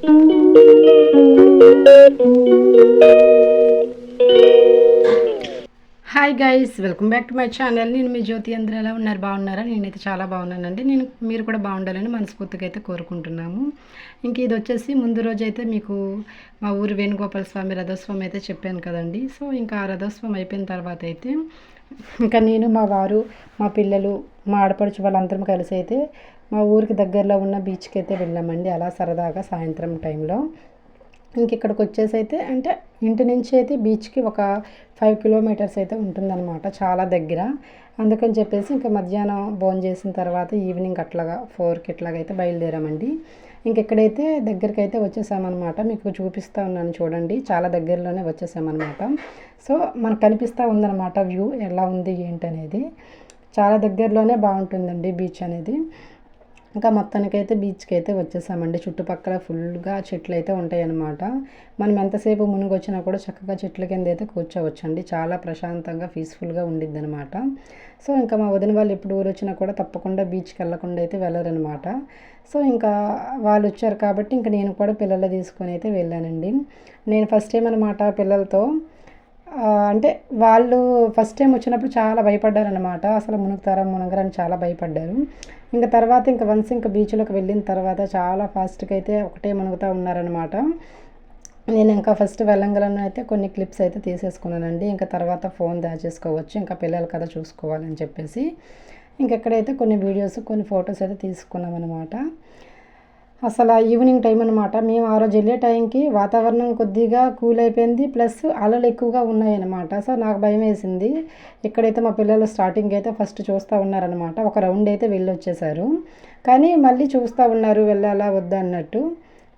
Hi guys, welcome back to my channel. నేను మీ జ్యోతి. అందరూ ఎలా ఉన్నారు? బాగున్నారా? నేనైతే చాలా బాగున్నానండి. మీరు కూడా బాగుండాలని మనస్ఫూర్తిగా అయితే కోరుకుంటున్నాము. ఇంక ఇది వచ్చేసి ముందు రోజు అయితే మీకు మా ఊరు వేణుగోపాల స్వామి రథోత్సవం అయితే చెప్పాను కదండి. సో ఇంకా ఆ రథోత్సవం అయిపోయిన తర్వాత అయితే ఇంకా నేను, మా వారు, మా పిల్లలు, మా ఆడపడుచు వాళ్ళందరం కలిసి అయితే మా ఊరికి దగ్గరలో ఉన్న బీచ్కి అయితే వెళ్ళామండి. అలా సరదాగా సాయంత్రం టైంలో ఇంక ఇక్కడికి వచ్చేసి అయితే అంటే ఇంటి నుంచి అయితే బీచ్కి ఒక 5 కిలోమీటర్స్ అయితే ఉంటుందన్నమాట, చాలా దగ్గర. అందుకని చెప్పేసి ఇంకా మధ్యాహ్నం భోజనం చేసిన తర్వాత ఈవినింగ్ అట్లాగా 4కి ఇట్లాగైతే బయలుదేరామండి. ఇంకెక్కడైతే దగ్గరికి అయితే వచ్చేసామన్నమాట. మీకు చూపిస్తూ ఉన్నాను చూడండి, చాలా దగ్గరలోనే వచ్చేసామన్నమాట. సో మనకు కనిపిస్తూ ఉందన్నమాట వ్యూ ఎలా ఉంది ఏంటనేది. చాలా దగ్గరలోనే బాగుంటుందండి బీచ్ అనేది. ఇంకా మొత్తానికైతే బీచ్కి అయితే వచ్చేసామండి. చుట్టుపక్కల ఫుల్గా చెట్లు అయితే ఉంటాయి అన్నమాట. మనం ఎంతసేపు మునిగి వచ్చినా కూడా చక్కగా చెట్ల కింద అయితే కూర్చోవచ్చండి. చాలా ప్రశాంతంగా పీస్ఫుల్గా ఉండిద్ది అనమాట. సో ఇంకా మా వదిన వాళ్ళు ఎప్పుడు ఊరు వచ్చినా కూడా తప్పకుండా బీచ్కి వెళ్ళకుండా అయితే వెళ్ళరనమాట. సో ఇంకా వాళ్ళు వచ్చారు కాబట్టి ఇంకా నేను కూడా పిల్లలు తీసుకొని అయితే వెళ్ళానండి. నేను ఫస్ట్ టైం అనమాట పిల్లలతో. అంటే వాళ్ళు ఫస్ట్ టైం వచ్చినప్పుడు చాలా భయపడ్డారనమాట. అసలు మునుగుతారా మునగరని చాలా భయపడ్డారు. ఇంకా తర్వాత ఇంకా వన్స్ ఇంకా బీచ్లోకి వెళ్ళిన తర్వాత చాలా ఫాస్ట్గా అయితే ఒకటే మునుగుతూ ఉన్నారనమాట. నేను ఇంకా ఫస్ట్ వెళ్ళంగలను అయితే కొన్ని క్లిప్స్ అయితే తీసేసుకున్నానండి. ఇంకా తర్వాత ఫోన్ దాచేసుకోవచ్చు, ఇంకా పిల్లలు కదా చూసుకోవాలని చెప్పేసి ఇంకెక్కడైతే కొన్ని వీడియోస్ కొన్ని ఫొటోస్ అయితే తీసుకున్నాం అనమాట. అసలు ఈవినింగ్ టైం అనమాట. మేము ఆ రోజు వెళ్ళే టైంకి వాతావరణం కొద్దిగా కూల్ అయిపోయింది, ప్లస్ అలలు ఎక్కువగా ఉన్నాయన్నమాట. సో నాకు భయం వేసింది. ఇక్కడైతే మా పిల్లలు స్టార్టింగ్ అయితే ఫస్ట్ చూస్తూ ఉన్నారనమాట. ఒక రౌండ్ అయితే వెళ్ళి వచ్చేసారు, కానీ మళ్ళీ చూస్తూ ఉన్నారు వెళ్ళాలా వద్దా అన్నట్టు.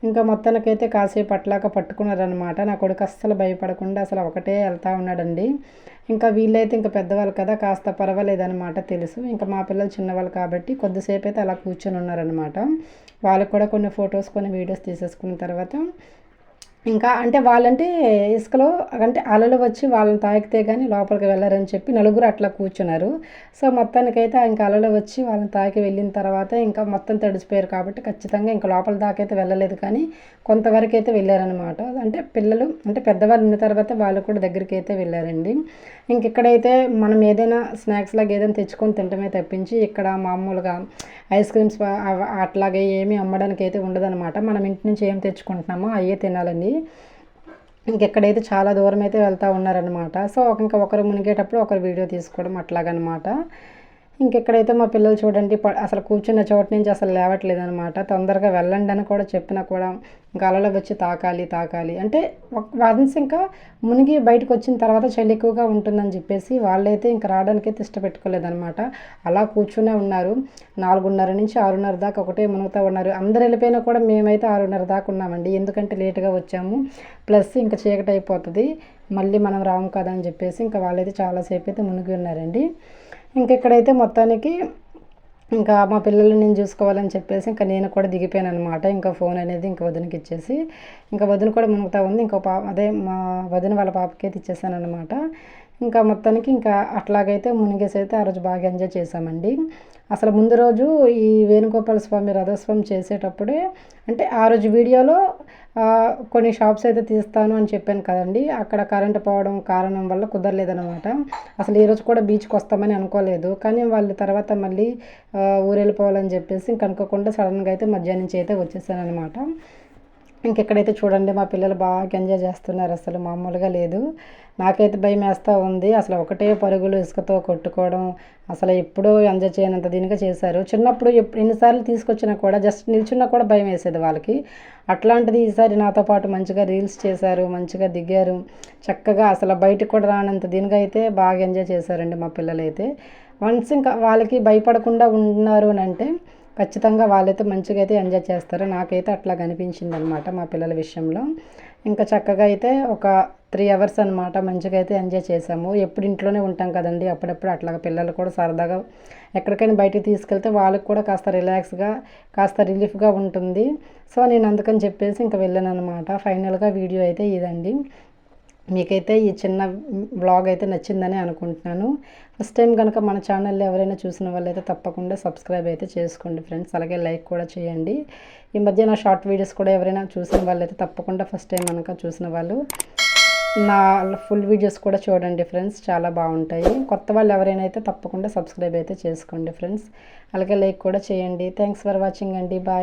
ఇంకా మొత్తానికైతే కాసేపు అట్లాగా పట్టుకున్నారనమాట. నా కొడుకు అస్సలు భయపడకుండా అసలు ఒకటే వెళ్తూ ఉన్నాడండి. ఇంకా వీళ్ళైతే ఇంకా పెద్దవాళ్ళు కదా, కాస్త పర్వాలేదనమాట తెలుసు. ఇంకా మా పిల్లలు చిన్నవాళ్ళు కాబట్టి కొద్దిసేపు అయితే అలా కూర్చొని ఉన్నారనమాట. వాళ్ళకు కూడా కొన్ని ఫొటోస్ కొన్ని వీడియోస్ తీసేసుకున్న తర్వాత ఇంకా అంటే వాళ్ళంటే ఇసుకలో అంటే అలలు వచ్చి వాళ్ళని తాకితే కానీ లోపలికి వెళ్ళరని చెప్పి నలుగురు అట్లా కూర్చున్నారు. సో మొత్తానికైతే ఇంకా అలలు వచ్చి వాళ్ళని తాకి వెళ్ళిన తర్వాత ఇంకా మొత్తం తడిసిపోయారు కాబట్టి ఖచ్చితంగా ఇంకా లోపల దాకైతే వెళ్ళలేదు, కానీ కొంతవరకు అయితే వెళ్ళారనమాట. అంటే పిల్లలు అంటే పెద్దవాళ్ళు ఉన్న తర్వాత వాళ్ళు కూడా దగ్గరికి అయితే వెళ్ళారండి. ఇక్కడైతే మనం ఏదైనా స్నాక్స్ లాగా ఏదైనా తెచ్చుకొని తింటమే తప్పించి ఇక్కడ మామూలుగా ఐస్ క్రీమ్స్ అట్లాగే ఏమీ అమ్మడానికి అయితే ఉండదన్నమాట. మనం ఇంటి నుంచి ఏం తెచ్చుకుంటున్నామో అయ్యే తినాలని. ఇంకెక్కడైతే చాలా దూరం అయితే వెళ్తూ ఉన్నారనమాట. సో ఇంకా ఒకరు మునిగేటప్పుడు ఒకరు వీడియో తీసుకోవడం అట్లాగనమాట. ఇంకెక్కడైతే మా పిల్లలు చూడండి అసలు కూర్చున్న చోటు నుంచి అసలు లేవట్లేదు అనమాట. తొందరగా వెళ్ళండి అని కూడా చెప్పినా కూడా ఇంకా అలలో వచ్చి తాకాలి అంటే వన్స్ ఇంకా మునిగి బయటకు వచ్చిన తర్వాత చలి ఎక్కువగా ఉంటుందని చెప్పేసి వాళ్ళైతే ఇంకా రావడానికి అయితే ఇష్టపెట్టుకోలేదనమాట. అలా కూర్చునే ఉన్నారు. 4:30 నుంచి 6:30 దాకా ఒకటే మునుగుతూ ఉన్నారు. అందరు వెళ్ళిపోయినా కూడా మేమైతే 6:30 దాకా ఉన్నామండి. ఎందుకంటే లేటుగా వచ్చాము, ప్లస్ ఇంకా చీకటి అయిపోతుంది, మళ్ళీ మనం రాము కదా అని చెప్పేసి ఇంకా వాళ్ళైతే చాలాసేపు అయితే మునిగి ఉన్నారండి. ఇంకెక్కడైతే మొత్తానికి ఇంకా మా పిల్లల్ని నేను చూసుకోవాలని చెప్పేసి ఇంకా నేను కూడా దిగిపోయాను అనమాట. ఇంకా ఫోన్ అనేది ఇంకా వదినకి ఇచ్చేసి ఇంకా వదిన కూడా మునుగుతూ ఉంది. ఇంకో అదే మా వదిన వాళ్ళ పాపకి అయితే ఇచ్చేసాను అనమాట. ఇంకా మొత్తానికి ఇంకా అట్లాగైతే మునిగేసి అయితే ఆ రోజు బాగా ఎంజాయ్ చేసామండి. అసలు ముందు రోజు ఈ వేణుగోపాల స్వామి రథోత్సవం చేసేటప్పుడే అంటే ఆ రోజు వీడియోలో కొన్ని షాప్స్ అయితే తీస్తాను అని చెప్పాను కదండి. అక్కడ కరెంటు పోవడం కారణం వల్ల కుదరలేదనమాట. అసలు ఈరోజు కూడా బీచ్కి వస్తామని అనుకోలేదు, కానీ వాళ్ళు తర్వాత మళ్ళీ ఊరు వెళ్ళిపోవాలని చెప్పేసి ఇంక అనుకోకుండా సడన్గా అయితే మధ్యాహ్నం నుంచి అయితే వచ్చేసాను అనమాట. ఇంకెక్కడైతే చూడండి మా పిల్లలు బాగా ఎంజాయ్ చేస్తున్నారు, అసలు మామూలుగా లేదు. నాకైతే భయం వేస్తూ ఉంది. అసలు ఒకటే పరుగులు ఇసుకతో కొట్టుకోవడం, అసలు ఎప్పుడూ ఎంజాయ్ చేయనంత దీనిగా చేశారు. చిన్నప్పుడు ఎన్నిసార్లు తీసుకొచ్చినా కూడా జస్ట్ నిల్చున్నా కూడా భయం వేసేది వాళ్ళకి. అట్లాంటిది ఈసారి నాతో పాటు మంచిగా రీల్స్ చేశారు, మంచిగా దిగారు, చక్కగా అసలు బయటకు కూడా రానంత దీనిగా అయితే బాగా ఎంజాయ్ చేశారండి మా పిల్లలైతే. వన్స్ ఇంకా వాళ్ళకి భయపడకుండా ఉన్నారు అని అంటే ఖచ్చితంగా వాళ్ళైతే మంచిగా అయితే ఎంజాయ్ చేస్తారు. నాకైతే అట్లా కనిపించింది అనమాట మా పిల్లల విషయంలో. ఇంకా చక్కగా అయితే ఒక 3 అవర్స్ అనమాట మంచిగా అయితే ఎంజాయ్ చేసాము. ఎప్పుడు ఇంట్లోనే ఉంటాం కదండి, అప్పుడప్పుడు అట్లాగా పిల్లలు కూడా సరదాగా ఎక్కడికైనా బయటికి తీసుకెళ్తే వాళ్ళకి కూడా కాస్త రిలాక్స్గా కాస్త రిలీఫ్గా ఉంటుంది. సో నేను అందుకని చెప్పేసి ఇంకా వెళ్ళాను అనమాట. ఫైనల్గా వీడియో అయితే ఇదండి. మీకైతే ఈ చిన్న వ్లాగ్ అయితే నచ్చిందని అనుకుంటున్నాను. ఫస్ట్ టైం కనుక మన ఛానల్లో ఎవరైనా చూసిన వాళ్ళైతే తప్పకుండా సబ్స్క్రైబ్ అయితే చేసుకోండి ఫ్రెండ్స్. అలాగే లైక్ కూడా చేయండి. ఈ మధ్య నా షార్ట్ వీడియోస్ కూడా ఎవరైనా చూసిన వాళ్ళైతే తప్పకుండా ఫస్ట్ టైం కనుక చూసిన వాళ్ళు నా ఫుల్ వీడియోస్ కూడా చూడండి ఫ్రెండ్స్, చాలా బాగుంటాయి. కొత్త వాళ్ళు ఎవరైనా అయితే తప్పకుండా సబ్స్క్రైబ్ అయితే చేసుకోండి ఫ్రెండ్స్. అలాగే లైక్ కూడా చేయండి. థ్యాంక్స్ ఫర్ వాచింగ్ అండి. బాయ్.